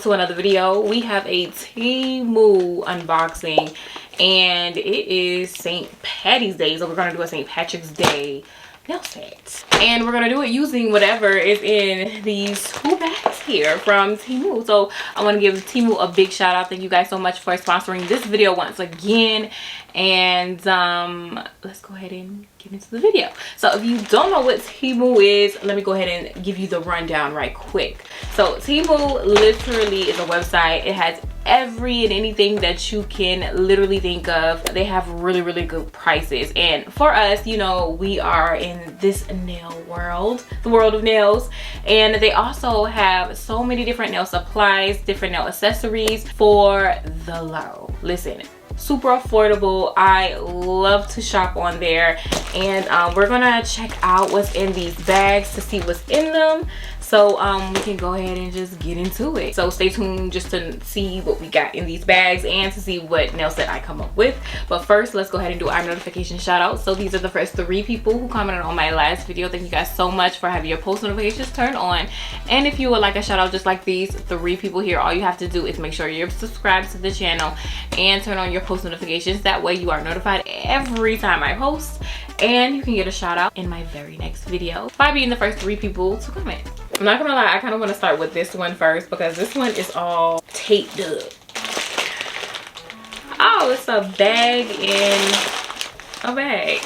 to another video. We have a Temu unboxing, and it is St. Patty's Day, so we're gonna do a St. Patrick's Day nail set, and we're gonna do it using whatever is in these two bags here from Temu. So I want to give Temu a big shout out. Thank you guys so much for sponsoring this video once again, and let's go ahead and get into the video. So if you don't know what Temu is, let me go ahead and give you the rundown right quick. So Temu literally is a website. It has every and anything that you can literally think of. They have really good prices, and for us, you know, we are in this nail world, the world of nails, and they also have so many different nail supplies, different nail accessories for the low. Listen, super affordable. I love to shop on there, and we're gonna check out what's in these bags to see what's in them, so we can go ahead and just get into it. So stay tuned just to see what we got in these bags and to see what nail set I come up with. But first, let's go ahead and do our notification shout out. So these are the first 3 people who commented on my last video. Thank you guys so much for having your post notifications turned on, and if you would like a shout out just like these 3 people here, all you have to do is make sure you're subscribed to the channel and turn on your post notifications. That way you are notified every time I post, and you can get a shout out in my very next video by being the first 3 people to comment. I'm not gonna lie, I kind of want to start with this one first because this one is all taped up. Oh, it's a bag in a bag.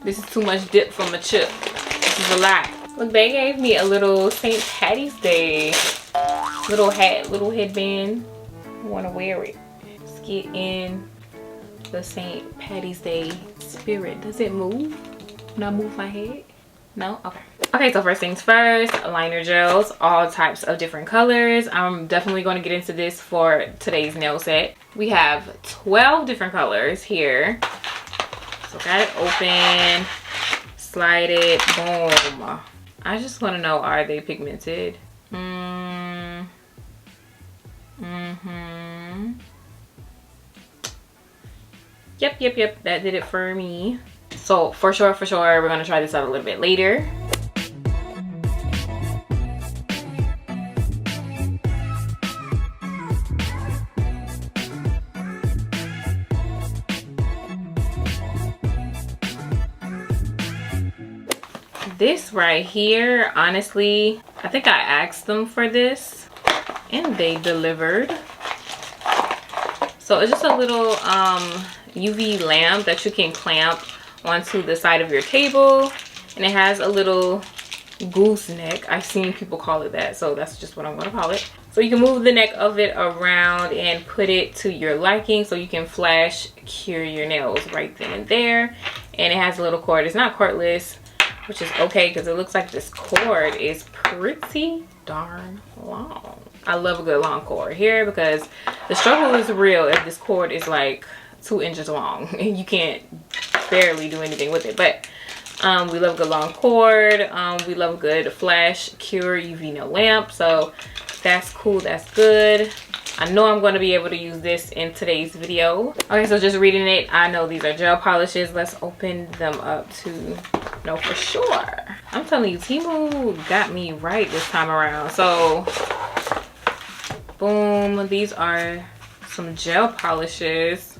This is too much dip from a chip. This is a lot. Look, they gave me a little St. Patty's Day little hat, little headband. I want to wear it. Let's get in the St. Patty's Day spirit. Does it move when I move my head? No? Okay. Okay, so first things first, liner gels, all types of different colors. I'm definitely going to get into this for today's nail set. We have 12 different colors here. So got it open, slide it, boom. I just want to know, are they pigmented? Yep, that did it for me. So for sure, we're gonna try this out a little bit later. This right here, honestly, I think I asked them for this and they delivered. So it's just a little UV lamp that you can clamp onto the side of your table, and it has a little gooseneck. I've seen people call it that, so that's just what I'm going to call it. So you can move the neck of it around and put it to your liking, so you can flash cure your nails right then and there. And it has a little cord. It's not cordless, which is okay because it looks like this cord is pretty darn long. I love a good long cord here because the struggle is real if this cord is like 2 inches long and you can't barely do anything with it. But we love a good long cord. We love a good flash cure UV nail lamp, so that's cool, that's good. I know I'm going to be able to use this in today's video. Okay, so just reading it, I know these are gel polishes. Let's open them up to know for sure. I'm telling you, Temu got me right this time around. So boom, these are some gel polishes.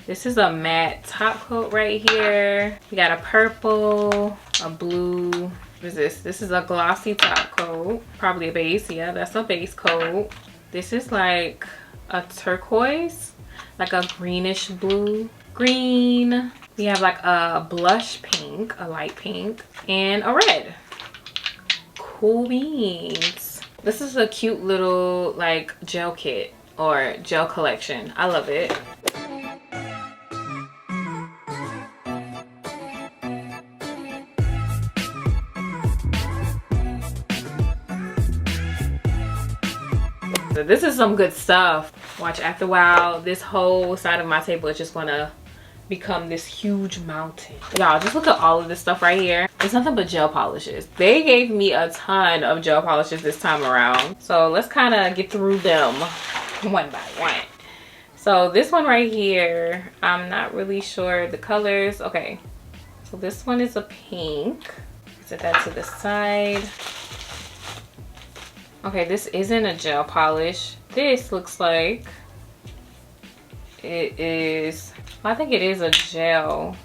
This is a matte top coat right here. We got a purple, a blue. What is this? This is a glossy top coat. Probably a base. Yeah, that's a base coat. This is like a turquoise, like a greenish blue. Green. We have like a blush pink, a light pink, and a red. Cool beans. This is a cute little like gel kit or gel collection. I love it. So this is some good stuff. Watch, after a while, this whole side of my table is just gonna become this huge mountain. Y'all, just look at all of this stuff right here. It's nothing but gel polishes. They gave me a ton of gel polishes this time around. So let's kind of get through them one by one. So this one right here, I'm not really sure the colors. Okay, so this one is a pink. Set that to the side. Okay, this isn't a gel polish. This looks like it is, I think it is a gel.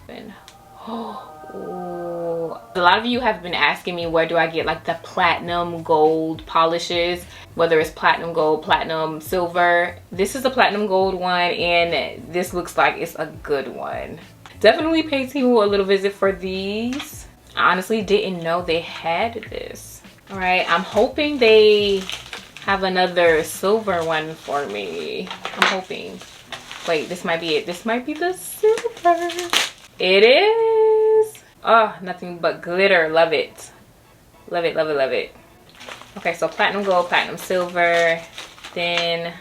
Oh, a lot of you have been asking me where do I get like the platinum gold polishes, whether it's platinum gold, platinum silver. This is a platinum gold one, and this looks like it's a good one. Definitely pay Temu a little visit for these. I honestly didn't know they had this. All right, I'm hoping they have another silver one for me. I'm hoping. Wait, this might be it. This might be the silver. It is. Oh, nothing but glitter. Love it. Love it, love it, love it. Okay, so platinum gold, platinum silver. Then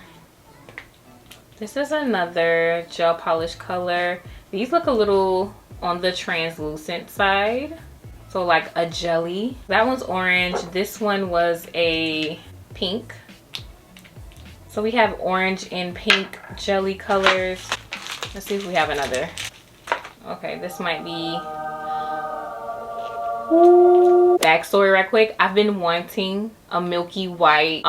this is another gel polish color. These look a little on the translucent side. So like a jelly. That one's orange. This one was a pink. So we have orange and pink jelly colors. Let's see if we have another. Okay, this might be. Backstory right quick. I've been wanting a milky white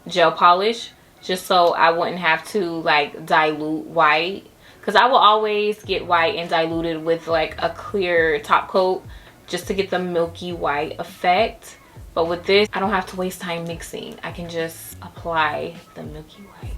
gel polish just so I wouldn't have to like dilute white. Because I will always get white and dilute it with like a clear top coat just to get the milky white effect. But with this, I don't have to waste time mixing. I can just apply the milky white.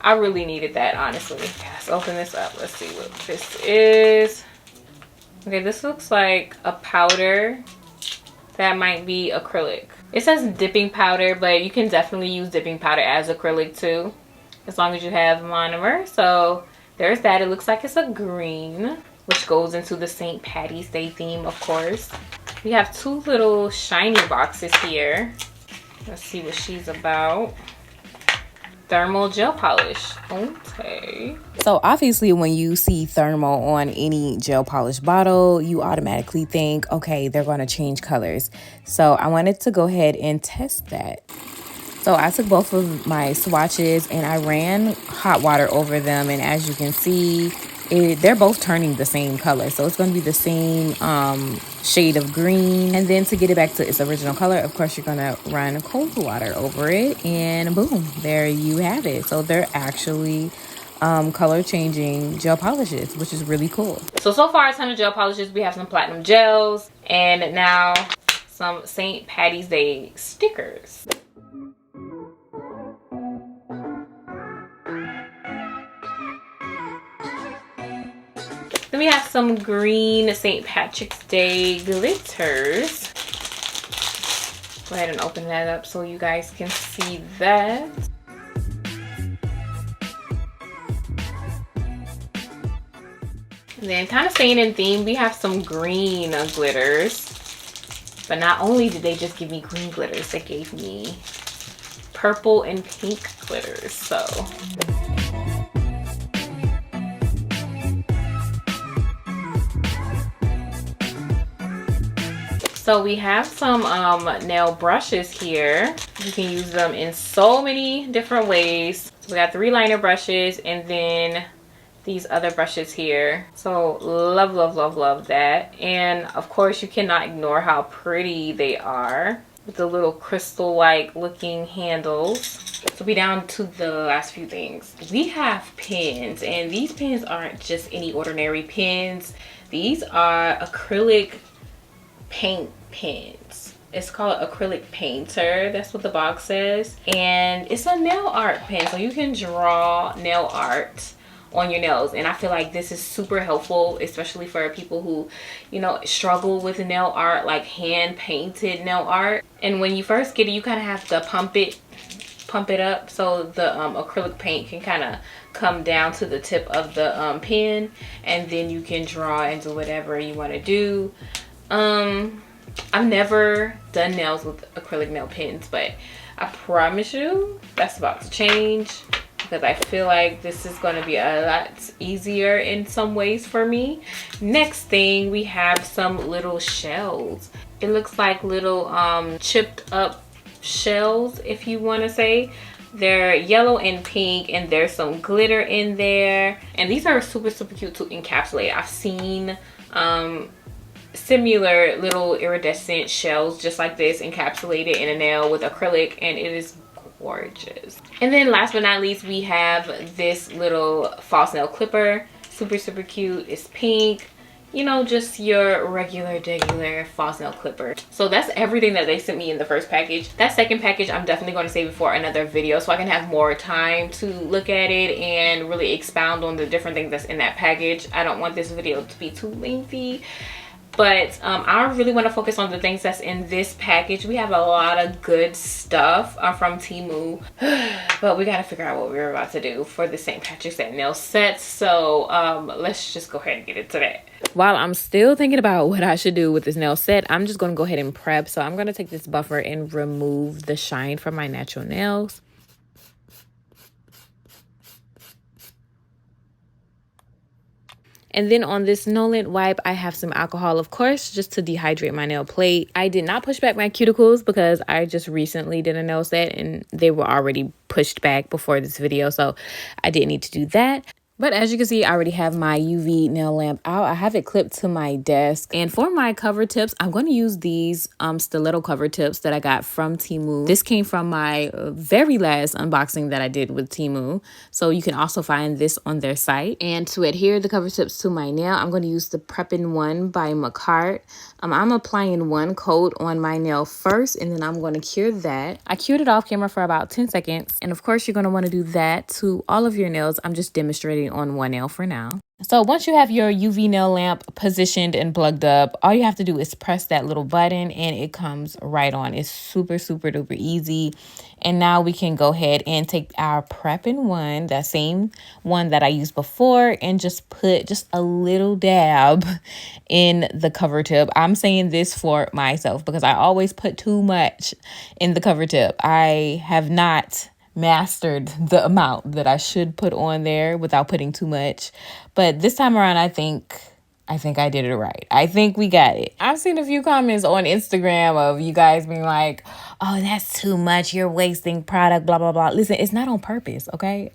I really needed that, honestly. Let's open this up. Let's see what this is. Okay, this looks like a powder that might be acrylic. It says dipping powder, but you can definitely use dipping powder as acrylic too, as long as you have monomer. So there's that. It looks like it's a green, which goes into the St. Patty's Day theme, of course. We have two little shiny boxes here. Let's see what she's about. Thermal gel polish. Okay. So obviously when you see thermal on any gel polish bottle, you automatically think, okay, they're going to change colors. So I wanted to go ahead and test that. So I took both of my swatches and I ran hot water over them, and as you can see, they're both turning the same color. So it's going to be the same shade of green. And then to get it back to its original color, of course, you're going to run cold water over it, and boom, there you have it. So they're actually color changing gel polishes, which is really cool. So far a ton of gel polishes. We have some platinum gels and now some St. Patty's Day stickers. Then we have some green St. Patrick's Day glitters. Go ahead and open that up so you guys can see that. And then kind of staying in theme, we have some green glitters. But not only did they just give me green glitters, they gave me purple and pink glitters. So we have some nail brushes here. You can use them in so many different ways. So we got 3 liner brushes and then these other brushes here. So love, love, love, love that. And of course you cannot ignore how pretty they are with the little crystal-like looking handles. So we down to the last few things. We have pens, and these pens aren't just any ordinary pens. These are acrylic paint pens. It's called acrylic painter. That's what the box says. And it's a nail art pen, so you can draw nail art on your nails. And I feel like this is super helpful, especially for people who, you know, struggle with nail art, like hand painted nail art. And when you first get it, you kind of have to pump it up so the acrylic paint can kind of come down to the tip of the pen, and then you can draw and do whatever you want to do. I've never done nails with acrylic nail pens, but I promise you that's about to change. because I feel like this is going to be a lot easier in some ways for me. Next thing, we have some little shells. It looks like little chipped up shells, if you want to say. They're yellow and pink, and there's some glitter in there, and these are super cute to encapsulate. I've seen similar little iridescent shells just like this encapsulated in a nail with acrylic, and it is gorgeous. And then last but not least, we have this little false nail clipper. Super cute. It's pink, you know, just your regular false nail clipper. So that's everything that they sent me in the first package. That second package, I'm definitely going to save it for another video so I can have more time to look at it and really expound on the different things that's in that package. I don't want this video to be too lengthy, but I really want to focus on the things that's in this package. We have a lot of good stuff from Temu, but we got to figure out what we're about to do for the St. Patrick's Day nail set. So let's just go ahead and get into that. While I'm still thinking about what I should do with this nail set, I'm just going to go ahead and prep. So I'm going to take this buffer and remove the shine from my natural nails. And then on this no-lint wipe, I have some alcohol, of course, just to dehydrate my nail plate. I did not push back my cuticles because I just recently did a nail set and they were already pushed back before this video, so I didn't need to do that. But as you can see, I already have my UV nail lamp out. I have it clipped to my desk. And for my cover tips, I'm going to use these stiletto cover tips that I got from Temu. This came from my very last unboxing that I did with Temu. So you can also find this on their site. And to adhere the cover tips to my nail, I'm going to use the Preppin' One by Macart. I'm applying one coat on my nail first, and then I'm going to cure that. I cured it off camera for about 10 seconds. And of course, you're going to want to do that to all of your nails. I'm just demonstrating on one nail for now. So once you have your UV nail lamp positioned and plugged up, all you have to do is press that little button and it comes right on. It's super duper easy. And now we can go ahead and take our Preppin' One, that same one that I used before, and just put just a little dab in the cover tip. I'm saying this for myself because I always put too much in the cover tip. I have not mastered the amount that I should put on there without putting too much. But this time around, I think I did it right. I think we got it. I've seen a few comments on Instagram of you guys being like, oh, that's too much. You're wasting product, blah, blah, blah. Listen, it's not on purpose, okay?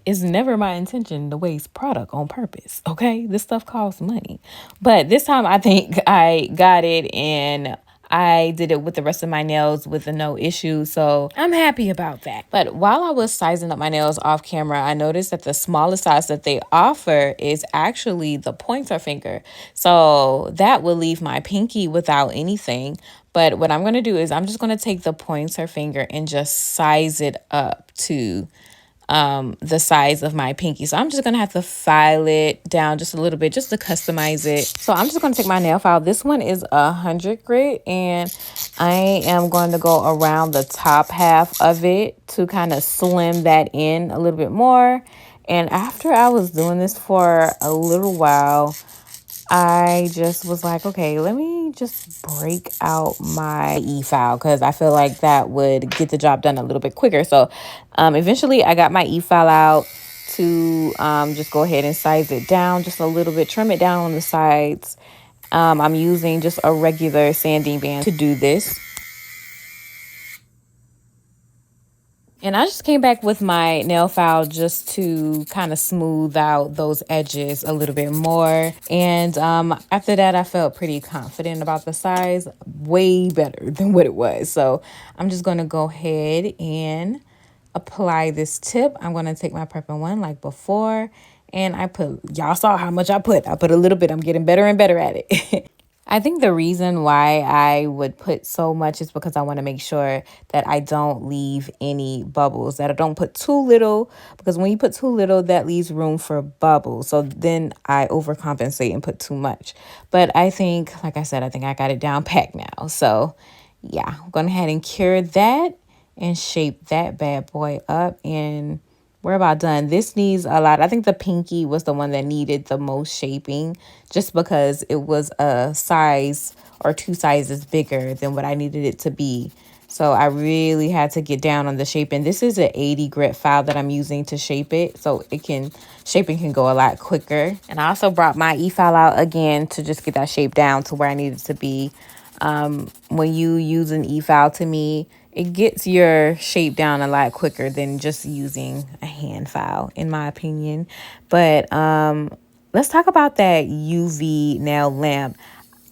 It's never my intention to waste product on purpose, okay? This stuff costs money. But this time I think I got it, and I did it with the rest of my nails with no issue, so I'm happy about that. But while I was sizing up my nails off camera, I noticed that the smallest size that they offer is actually the pointer finger. So that will leave my pinky without anything. But what I'm going to do is I'm just going to take the pointer finger and just size it up to the size of my pinky. So I'm just gonna have to file it down just a little bit just to customize it. So I'm just gonna take my nail file. This one is 100 grit, and I am going to go around the top half of it to kind of slim that in a little bit more. And after I was doing this for a little while, I just was like, okay, let me just break out my e-file because I feel like that would get the job done a little bit quicker. So eventually I got my e-file out to just go ahead and size it down just a little bit, trim it down on the sides. I'm using just a regular sanding band to do this. And I just came back with my nail file just to kind of smooth out those edges a little bit more. And after that, I felt pretty confident about the size, way better than what it was. So I'm just going to go ahead and apply this tip. I'm going to take my Preppin' One like before. And y'all saw how much I put a little bit. I'm getting better and better at it. I think the reason why I would put so much is because I want to make sure that I don't leave any bubbles, that I don't put too little, because when you put too little, that leaves room for bubbles. So then I overcompensate and put too much. But I think, like I said, I think I got it down packed now. So yeah, I'm going ahead and cure that and shape that bad boy up, and we're about done. This needs a lot. I think the pinky was the one that needed the most shaping just because it was a size or two sizes bigger than what I needed it to be. So I really had to get down on the shaping. This is an 80 grit file that I'm using to shape it. So shaping can go a lot quicker. And I also brought my e-file out again to just get that shape down to where I need it to be. When you use an e-file, to me, it gets your shape down a lot quicker than just using a hand file, in my opinion. But let's talk about that UV nail lamp.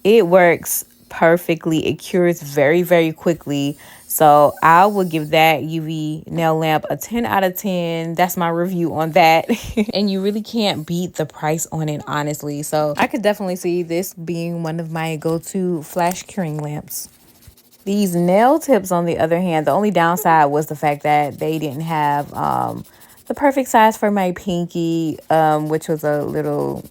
It works perfectly. It cures very, very quickly. So I would give that UV nail lamp a 10 out of 10. That's my review on that. And you really can't beat the price on it, honestly. So I could definitely see this being one of my go-to flash curing lamps. These nail tips, on the other hand, the only downside was the fact that they didn't have the perfect size for my pinky, which was a little,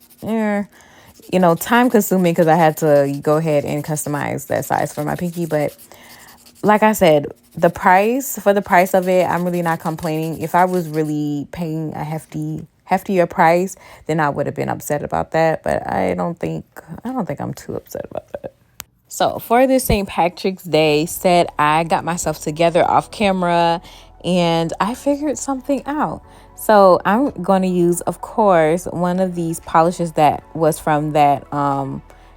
time consuming because I had to go ahead and customize that size for my pinky. But like I said, the price of it, I'm really not complaining. If I was really paying a heftier price, then I would have been upset about that. But I don't think I'm too upset about that. So for this St. Patrick's Day set, I got myself together off camera and I figured something out. So I'm going to use, of course, one of these polishes that was from that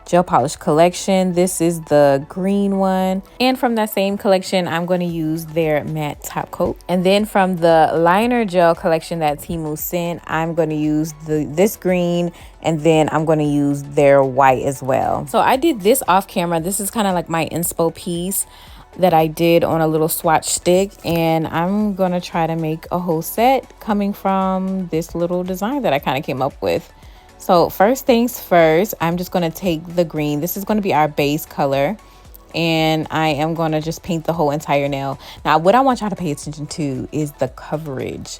gel polish collection. This is the green one. And from that same collection, I'm going to use their matte top coat. And then from the liner gel collection that Temu sent, I'm going to use this green, and then I'm going to use their white as well. So I did this off camera. This is kind of like my inspo piece that I did on a little swatch stick, and I'm going to try to make a whole set coming from this little design that I kind of came up with. So first things first, I'm just going to take the green. This is going to be our base color. And I am going to just paint the whole entire nail. Now, what I want y'all to pay attention to is the coverage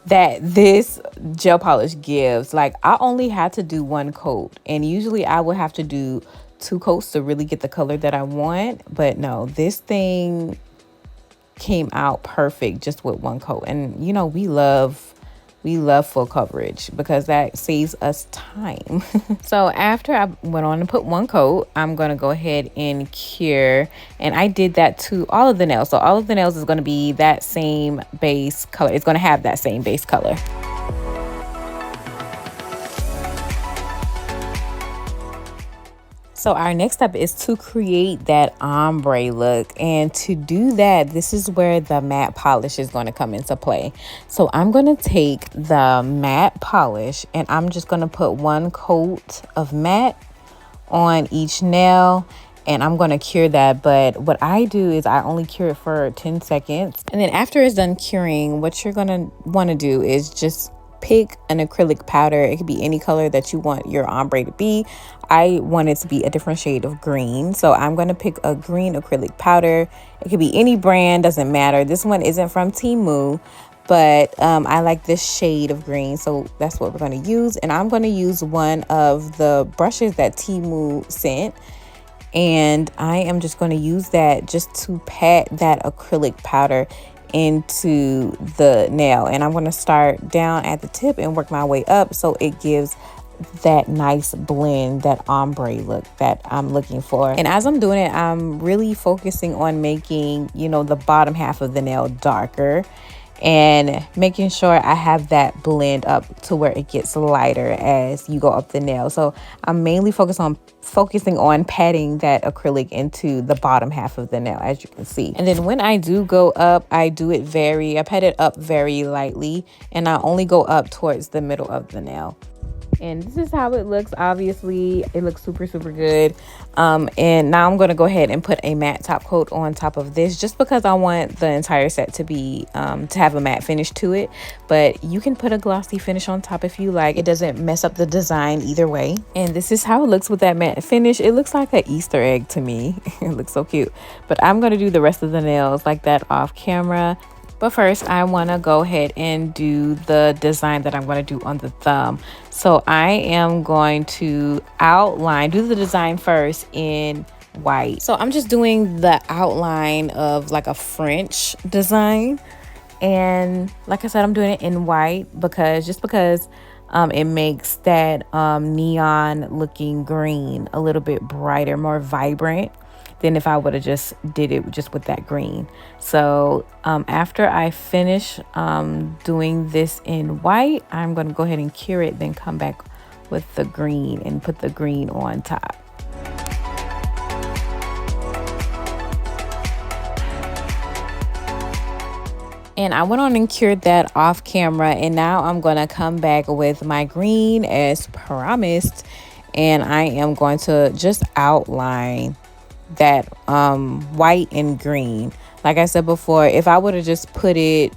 that this gel polish gives. Like, I only had to do one coat. And usually I would have to do 2 coats to really get the color that I want. But no, this thing came out perfect just with 1 coat. And, we love full coverage because that saves us time. So after I went on and put 1 coat, I'm going to go ahead and cure. And I did that to all of the nails. So all of the nails is going to be that same base color. It's going to have that same base color. So our next step is to create that ombre look. And to do that, this is where the matte polish is going to come into play. So I'm going to take the matte polish and I'm just going to put 1 coat of matte on each nail. And I'm going to cure that. But what I do is I only cure it for 10 seconds. And then after it's done curing, what you're going to want to do is just pick an acrylic powder. It could be any color that you want your ombre to be. I want it to be a different shade of green. So I'm going to pick a green acrylic powder. It could be any brand, doesn't matter. This one isn't from Temu, but I like this shade of green. So that's what we're going to use. And I'm going to use one of the brushes that Temu sent. And I am just going to use that just to pat that acrylic powder into the nail. And I'm going to start down at the tip and work my way up so it gives that nice blend, that ombre look that I'm looking for. And as I'm doing it, I'm really focusing on making, the bottom half of the nail darker and making sure I have that blend up to where it gets lighter as you go up the nail. So I'm mainly focusing on patting that acrylic into the bottom half of the nail, as you can see. And then when I do go up, I pat it up very lightly, and I only go up towards the middle of the nail. And this is how it looks. Obviously, it looks super, super good. And now I'm going to go ahead and put a matte top coat on top of this just because I want the entire set to be, to have a matte finish to it. But you can put a glossy finish on top if you like. It doesn't mess up the design either way. And this is how it looks with that matte finish. It looks like an Easter egg to me. It looks so cute. But I'm going to do the rest of the nails like that off camera. But first, I want to go ahead and do the design that I'm going to do on the thumb. So I am going to do the design first in white. So I'm just doing the outline of like a French design. And like I said, I'm doing it in white because it makes that neon looking green a little bit brighter, more vibrant. than if I would have just did it just with that green. So after I finish doing this in white, I'm going to go ahead and cure it, then come back with the green and put the green on top. And I went on and cured that off camera, and now I'm going to come back with my green as promised, and I am going to just outline that white and green. Like I said before, if I would have just put it,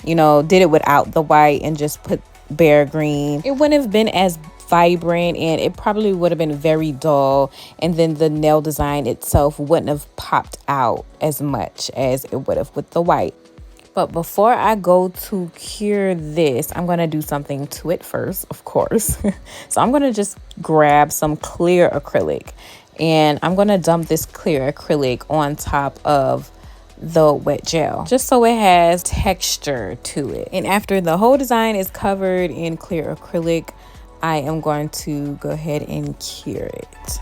you know, did it without the white and just put bare green, it wouldn't have been as vibrant, and it probably would have been very dull, and then the nail design itself wouldn't have popped out as much as it would have with the white. But before I go to cure this, I'm going to do something to it first, of course. So I'm going to just grab some clear acrylic, and I'm going to dump this clear acrylic on top of the wet gel, just so it has texture to it. And after the whole design is covered in clear acrylic, I am going to go ahead and cure it.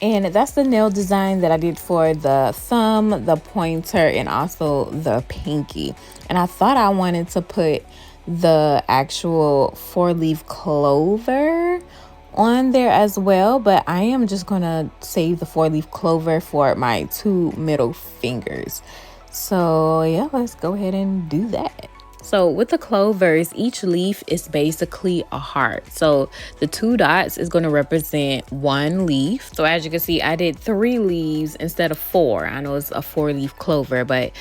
And that's the nail design that I did for the thumb, the pointer, and also the pinky. And I thought I wanted to put the actual 4-leaf clover on there as well, but I am just gonna save the 4-leaf clover for my 2 middle fingers. So yeah, let's go ahead and do that. So with the clovers, each leaf is basically a heart. So the 2 dots is going to represent 1 leaf. So as you can see, I did 3 leaves instead of 4. I know it's a 4-leaf clover, but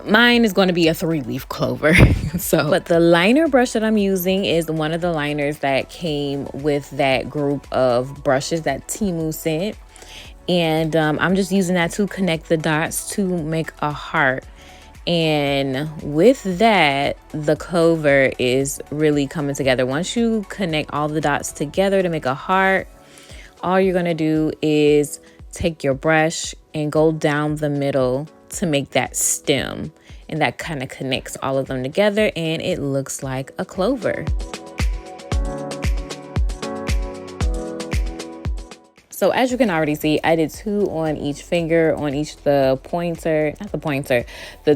mine is going to be a 3-leaf clover. But the liner brush that I'm using is one of the liners that came with that group of brushes that Temu sent. And I'm just using that to connect the dots to make a heart. And with that, the clover is really coming together. Once you connect all the dots together to make a heart, all you're going to do is take your brush and go down the middle to make that stem. And that kind of connects all of them together, and it looks like a clover. So as you can already see, I did 2 on each finger, on each the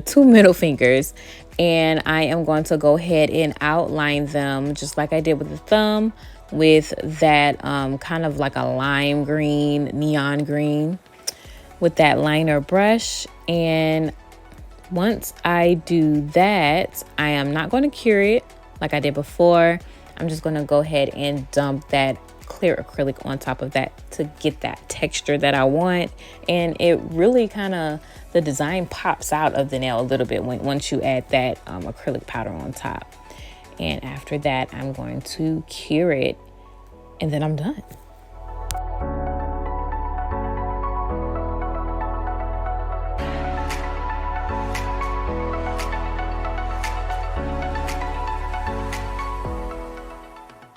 2 middle fingers. And I am going to go ahead and outline them just like I did with the thumb, with that kind of like a lime green, neon green, with that liner brush. And once I do that, I am not going to cure it like I did before. I'm just going to go ahead and dump that clear acrylic on top of that to get that texture that I want. And it really kind of, the design pops out of the nail a little bit once you add that acrylic powder on top. And after that, I'm going to cure it, and then I'm done.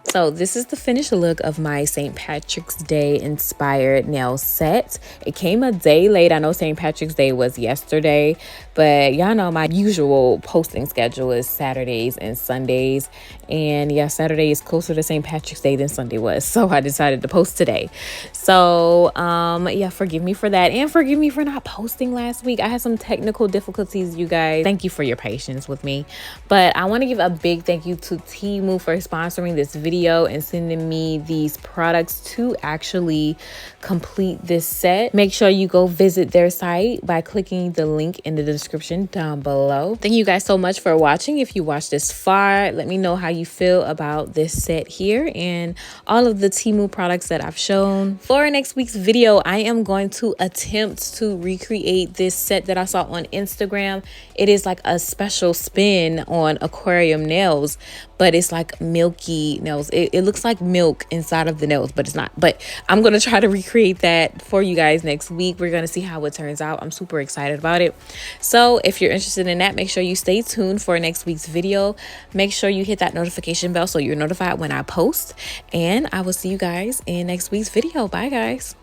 So this is the finished look of my St. Patrick's Day inspired nail set. It came a day late. I know St. Patrick's Day was yesterday, but y'all know my usual posting schedule is Saturdays and Sundays. And yeah, Saturday is closer to St. Patrick's Day than Sunday was. So I decided to post today. So yeah, forgive me for that. And forgive me for not posting last week. I had some technical difficulties, you guys. Thank you for your patience with me. But I want to give a big thank you to Temu for sponsoring this video and sending me these products to actually complete this set. Make sure you go visit their site by clicking the link in the description down below. Thank you guys so much for watching. If you watched this far, let me know how you feel about this set here and all of the Temu products that I've shown. For next week's video, I am going to attempt to recreate this set that I saw on Instagram. It is like a special spin on aquarium nails, but it's like milky nails. It looks like milk inside of the nails, but it's not. But I'm going to try to recreate that for you guys next week. We're going to see how it turns out. I'm super excited about it. So if you're interested in that, make sure you stay tuned for next week's video. Make sure you hit that notification notification bell so you're notified when I post. And I will see you guys in next week's video. Bye, guys.